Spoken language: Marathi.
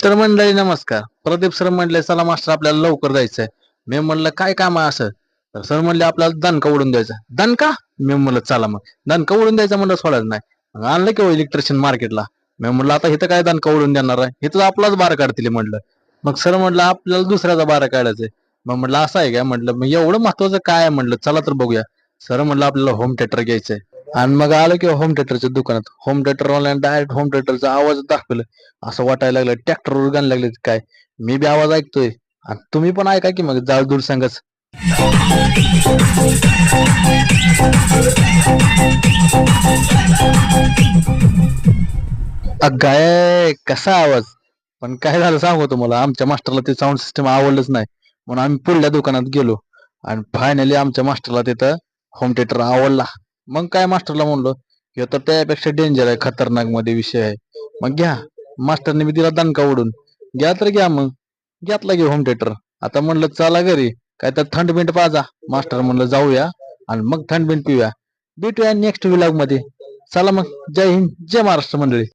तर मंडळी नमस्कार. प्रदीप सर म्हणले चला मास्टर आपल्याला लवकर जायचंय. मी म्हणलं काय काम आहे असं. तर सर म्हणले आपल्याला दणका उडून द्यायचा. दणका? मी म्हणलं चला मग. दणका उडून द्यायचा म्हणलं सोडायचं नाही. मग आणलं की इलेक्ट्रिशियन मार्केटला. मी म्हणलं आता इथं काय दणका उडून देणार आहे, इथं आपलाच बार काढतील म्हणलं. मग सर म्हणलं आपल्याला दुसऱ्याचा बारा काढायचंय. मग म्हटलं असं आहे का, म्हटलं मग एवढं महत्वाचं काय आहे म्हणलं, चला तर बघूया. सर म्हणलं आपल्याला होम थिएटर घ्यायचंय. आणि मग आलो की होम थिएटरच्या दुकानात. होम थिएटर वाल्याने डायरेक्ट होम थिएटरचा आवाज दाखवलं. असं वाटायला लागलं ट्रॅक्टरवर गाणं लागले काय. मी बी आवाज ऐकतोय आणि तुम्ही पण ऐका की मग जाळ दूर संगच. काय कसा आवाज. पण काय झालं सांगू तुम्हाला, आमच्या मास्टरला ते साऊंड सिस्टम आवडलंच नाही. म्हणून आम्ही पुढल्या दुकानात गेलो आणि फायनली आमच्या मास्टरला तिथं होम थिएटर आवडला. मग काय मास्टरला म्हणलो, हे तर त्यापेक्षा डेंजर आहे, खतरनाक मध्ये विषय आहे. मग घ्या. मास्टरने मी दिला दणका उडून. घ्या तर घ्या मग. घेतला घे होम थिएटर. आता म्हणलं चला घरी, काय तर थंड बिंड पाजा. मास्टर म्हणलं जाऊया आणि मग थंड बिंड पिऊया. भेटूया नेक्स्ट व्लॉग मध्ये. चला मग, जय हिंद जय महाराष्ट्र मंडळी.